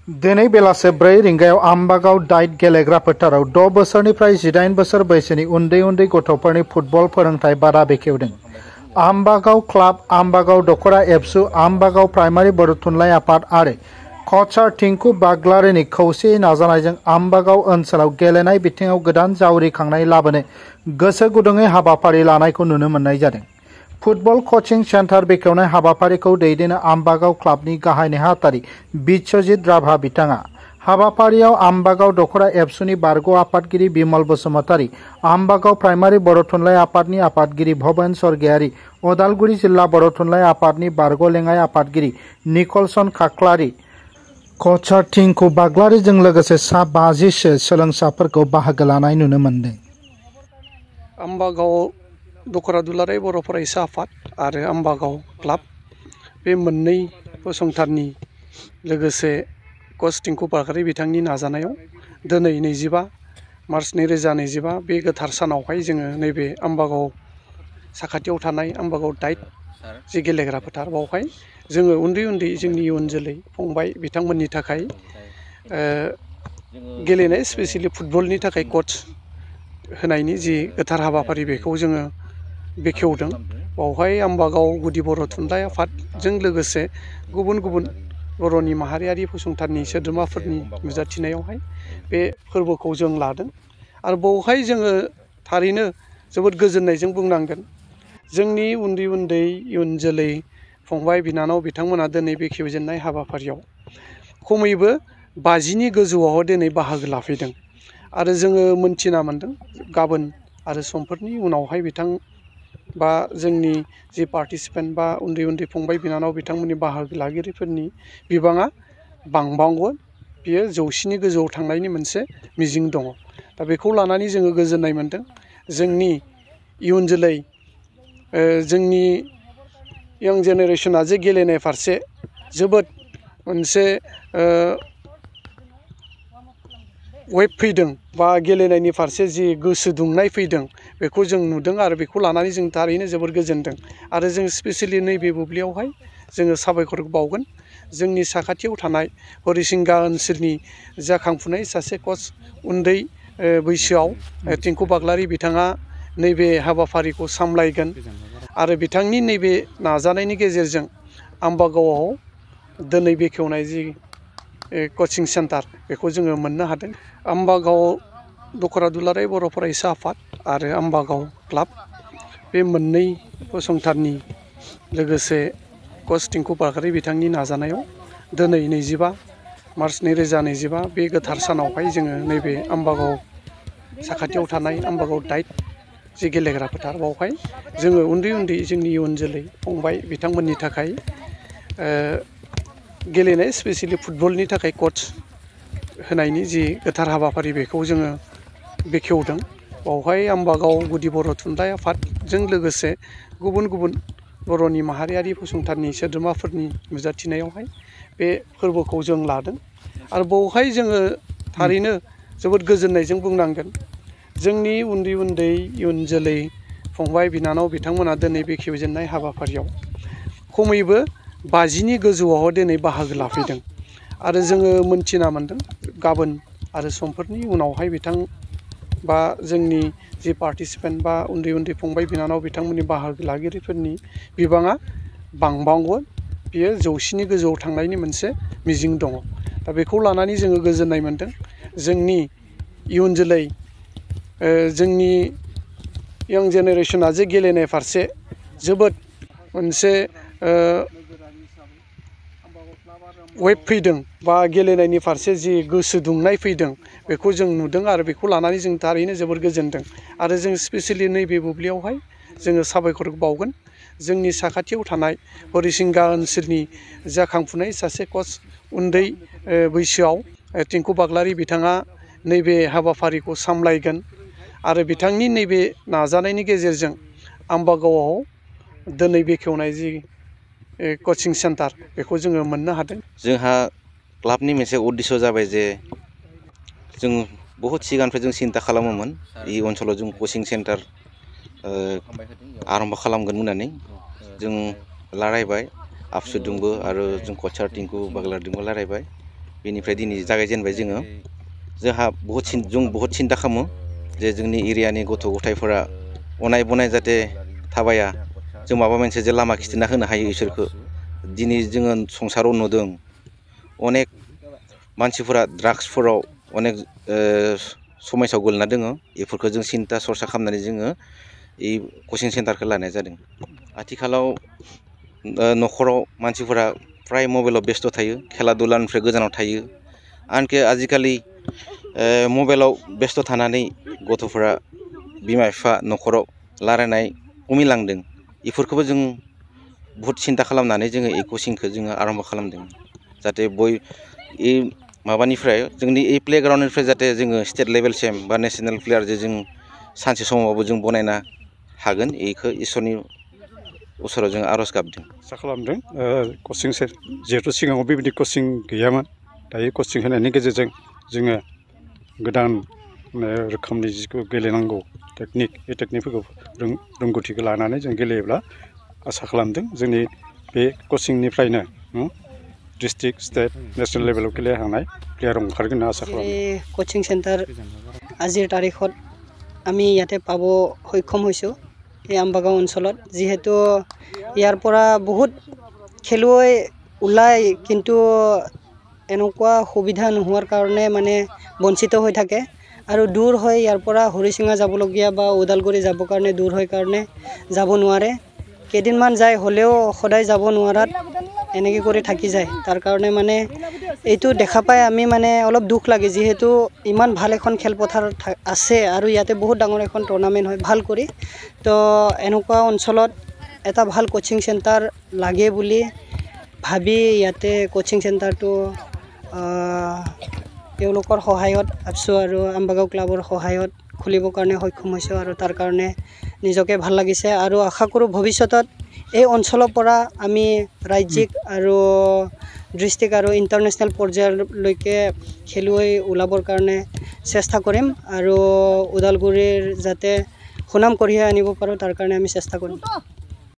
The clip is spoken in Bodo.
दिनै बेलासे 4 रिंगायाव आम्बागाव डाइट गेलेग्रा फोथाराव 6 बोसोरनिफ्राय 18 बोसोर बैसोनि उन्दै उन्दै गथ'फोरनि फुटबल फोरोंथाय बादा बेखेवदों। आम्बागाव क्लाब, आम्बागाव दखरा एबसु, आम्बागाव प्राइमारि बर' थुनलाइ आफाद आरो कचार टिंकु बाग्लारिनि खौसेयै नाजानायजों आम्बागाव ओनसोलाव गेलेनाय बिथिङाव गोदान जावरिखांनाय लाबोनो गोसो गुदुङै हाबाफारि लानायखौ नुनो मोननाय जादों। फुटबल कोचिं सेन्टार बेखेवनाय हाबाफारिखौ दैदेनो आम्बागाव क्लाबनि गाहाय नेहाथारि बिश्वजित राभा बिथाङा। हाबाफारियाव आम्बागाव दखरा एबसुनि बारग' आफादगिरि बिमल बसुमतारी, आम्बागाव प्राइमारि बर' थुनलाइ आफादनि आफादगिरि भबेन स्वर्गियारी, उदालगुरि जिल्ला बर' थुनलाइ आफादनि बारग' लेङाइ आफादगिरि निकलसन खाख्लारि, कचार टिंकु बाग्लारिजों लोगोसे सा 50 सोलोंसाफोरखौ बाहागो लानाय नुनो मोन्दों। आम्बागाव दखरा दुलाराय बर' फरायसा आफाद आरो आम्बागाव क्लाब बे मोननै फसंथाननि लोगोसे कच टिंकु बाग्लारि बिथांनि नाजानायाव दिनै 25 मार्च 2025 बे गोथार सानावहाय जोङो नैबे आम्बागाव साखाथियाव थानाय आम्बागाव डाइट जि गेलेग्रा फोथार बावहाय जोङो उन्दै उन्दै जोंनि इयुन जोलै फंबाय बिथांमोननि थाखाय गेलेनाय स्पेसियेलि फुटबलनि थाखाय कच होनायनि जि गोथार हाबाफारि बेखौ जोङो बेखेवदों। बावहाय आम्बागाव गुदि बर' थुनलाइ आफादजों लोगोसे गुबुन गुबुन बर'नि माहारियारि फसंथाननि सोद्रोमाफोरनि नुजाथिनायावहाय बे फोरबोखौ जों लादों आरो बावहाय जोङो थारैनो जोबोद गोजोननायजों बुंनांगोन जोंनि उन्दै उन्दै इयुन जोलै फंबाय बिनानाव बिथांमोना दिनै बेखेवजेननाय हाबाफारियाव खमैबो 50नि गोजौआव दिनै बाहागो लाफैदों आरो जोङो मोनथिना मोन्दों गाबोन आरो समफोरनि उनावहाय बिथां बा जोंनि जि पार्टिसिपेन्ट बा उन्दै उन्दै फंबाय बिनानाव बिथांमोननि बाहागो लागिरिफोरनि बिबाङा बांबावगोन। बियो 100नि गोजौआव थांनायनि मोनसे मिजिं दङ। दा बेखौ लानानै जोङो गोजोननाय मोन्दों। जोंनि इयुन जोलै जोंनि यां जेनेरेसना जे गेलेनाय फारसे जोबोद मोनसे वेब फैदों बा गेलेनायनि फारसे जि गोसो दुंनाय फैदों बेखौ जों नुदों आरो बेखौ लानानै जों थारैनो जोबोर गोजोनदों आरो जों स्पेसियेलि नैबे बुब्लियावहाय जोङो साबायखर बावगोन जोंनि साखाथियाव थानाय हरिसिंगा ओनसोलनि जाखांफुनाय सासे कच उन्दै बैसोआव टिंकु बाग्लारि बिथाङा नैबे हाबाफारिखौ सामलायगोन आरो बिथांनि नैबे नाजानायनि गेजेरजों आम्बागावआव दिनै बेखेवनाय जि कोचिं सेन्टार बेखौ जोङो मोननो हादों। आम्बागाव दखरा दुलाराय बर' फरायसा आफाद आरो आम्बागाव क्लाब बे मोननै फसंथाननि लोगोसे कच टिंकु बाग्लारि बिथांनि नाजानायाव दिनै 25 मार्च 2025 बे गोथार सानावहाय जोङो नैबे आम्बागाव साखाथियाव थानाय आम्बागाव डाइट जि गेलेग्रा फोथार बावहाय जोङो उन्दै उन्दै जोंनि इयुन जोलै फंबाय बिथांमोननि थाखाय गेलेनाय स्पेसियेलि फुटबलनि थाखाय कच होनायनि जि गोथार हाबाफारि बेखौ जोङो बेखेवदों। बावहाय आम्बागाव गुदि बर' थुनलाइ आफादजों लोगोसे गुबुन गुबुन बर'नि माहारियारि फसंथाननि सोद्रोमाफोरनि नुजाथिनायावहाय बे फोरबोखौ जों लादों आरो बावहाय जोङो थारैनो जोबोद गोजोननायजों बुंनांगोन जोंनि उन्दै उन्दै इयुन जोलै फंबाय बिनानाव बिथांमोना दिनै बेखेवजेननाय हाबाफारियाव खमैबो 50नि गोजौआव दिनै बाहागो लाफैदों आरो जोङो मोनथिना मोन्दों गाबोन आरो समफोरनि उनावहाय बिथां बा जोंनि जि पार्टिसिपेन्ट बा उन्दै उन्दै फंबाय बिनानाव बिथांमोननि बाहागो लागिरिफोरनि बिबाङा बांबावगोन। बियो 100नि गोजौआव थांनायनि मोनसे मिजिं दङ। दा बेखौ लानानै जोङो गोजोननाय मोन्दों जोंनि इयुन जोलै जोंनि यां जेनेरेसना जे गेलेनाय फारसे जोबोद मोनसे वेब फैदों बा गेलेनायनि फारसे जि गोसो दुंनाय फैदों बेखौ जों नुदों आरो बेखौ लानानै जों थारैनो जोबोर गोजोनदों आरो जों स्पेसियेलि नैबे बुब्लियावहाय जोङो साबायखर बावगोन जोंनि साखाथियाव थानाय हरिसिंगा ओनसोलनि जाखांफुनाय सासे कच उन्दै बैसोआव टिंकु बाग्लारि बिथाङा नैबे हाबाफारिखौ सामलायगोन आरो बिथांनि नैबे नाजानायनि गेजेरजों आम्बागावआव दिनै बेखेवनाय जि कोचिं सेन्टार बेखौ जोङो मोननो हादों। जोंहा क्लाबनि मोनसे उद्देश्य जाबाय जे जों बहुद सिगांनिफ्राय जों सिन्था खालामोमोन ई ओनसोलाव जों कोचिं सेन्टार आरम्भ खालामगोन होननानै जों रायलायबाय आबसुदोंबो आरो जों कचार टिंकु बाग्लारिजोंबो रायलायबाय बेनिफ्राय दिनै जागायजेनबाय जोंहा बहुद सिन्था खालामो जे जोंनि एरियानि गथ' गथायफोरा अनाय बनाय जाहाथे थाबाया जों माबा मोनसे जे लामा खिथिना होनो हायो इसोरखौ दिनै जोङो संसाराव नुदों अनेक मानसिफोरा ड्राग्सफोराव अनेक समयसायाव गोलैना दङ बेफोरखौ जों सिन्था सरसा खालामनानै जोङो এই कचिं सेन्टारखौ लानाय जादों आथिखालाव न'खराव मानसिफोरा फ्राय मबाइलाव बेस्थ' थायो खेला दुलानिफ्राय गोजानाव थायो आनखि आजिखालि मबाइलाव बेस्थ' थानानै गथ'फोरा बिमा बिफा न'खराव रायलायनाय खमिलांदों बेफोरखौबो जों बहुद सिन्था खालामनानै जोङो এই कचिंखौ जोङो आरम्भ खालामदों जाहाथे এই माबानिफ्राय जोंनि এই प्लेग्राउन्डनिफ्राय जाहाथे जोङो स्टेट लेभेलसिम बा नेसनेल प्लेयार जे जों सानसे समावबो जों बनायना हागोन बेखौ इसोरनि उसराव जों आर'ज गाबदों आसा खालामदों कचिं जिहेतु सिगाङाव बेबायदि कचिं गैयामोन दायो कचिं होनायनि गेजेरजों जोङो गोदान रोखोमनि जिखौ गेलेनांगौ टेकनिक बे टेकनिकफोरखौ रोंगौथिखौ लानानै जों गेलेयोब्ला आसा खालामदों जोंनि बे कचिंनिफ्रायनो डिस्ट्रिक्ट स्टेट नेशनेल लेभेलाव गेलेहांनाय प्लेयार ओंखारगोन होनना आसा खालामदों कचिं सेन्टार আজিৰ তাৰিখত আমি ইয়াতে পাব সক্ষম হৈছোঁ এই আম্বাগাঁও অঞ্চলত যিহেতু ইয়াৰ পৰা বহুত খেলুৱৈ ওলাই কিন্তু এনেকুৱা সুবিধা নোহোৱাৰ কাৰণে মানে বঞ্চিত হৈ থাকে আৰু দূৰ হয় ইয়াৰ পৰা হৰিচিঙা যাবলগীয়া বা ওদালগুৰি যাবৰ কাৰণে দূৰ হয় কাৰণে যাব নোৱাৰে কেইদিনমান যায় হ'লেও সদায় যাব নোৱাৰাত এনেকৈ কৰি থাকি যায় তাৰ কাৰণে মানে এইটো দেখা পাই আমি মানে অলপ দুখ লাগে যেহেতু ইমান ভাল এখন খেলপথাৰ আছে আৰু ইয়াতে বহুত ডাঙৰ এখন টুৰ্নামেণ্ট হয় ভাল কৰি তো এনেকুৱা অঞ্চলত এটা ভাল কোচিং চেণ্টাৰ লাগে বুলি ভাবি ইয়াতে কোচিং চেণ্টাৰটো তেওঁলোকৰ সহায়ত আছোঁ আৰু আম্বাগাঁও ক্লাবৰ সহায়ত খুলিবৰ কাৰণে সক্ষম হৈছোঁ আৰু তাৰ কাৰণে নিজকে ভাল লাগিছে আৰু আশা কৰোঁ ভৱিষ্যতত এই অঞ্চলৰ পৰা আমি ৰাজ্যিক আৰু ডিষ্ট্ৰিক্ট আৰু ইণ্টাৰনেশ্যনেল পৰ্যায়লৈকে খেলুৱৈ ওলাবৰ কাৰণে চেষ্টা কৰিম আৰু ওদালগুৰিৰ যাতে সুনাম কঢ়িয়াই আনিব পাৰোঁ তাৰ কাৰণে আমি চেষ্টা কৰিম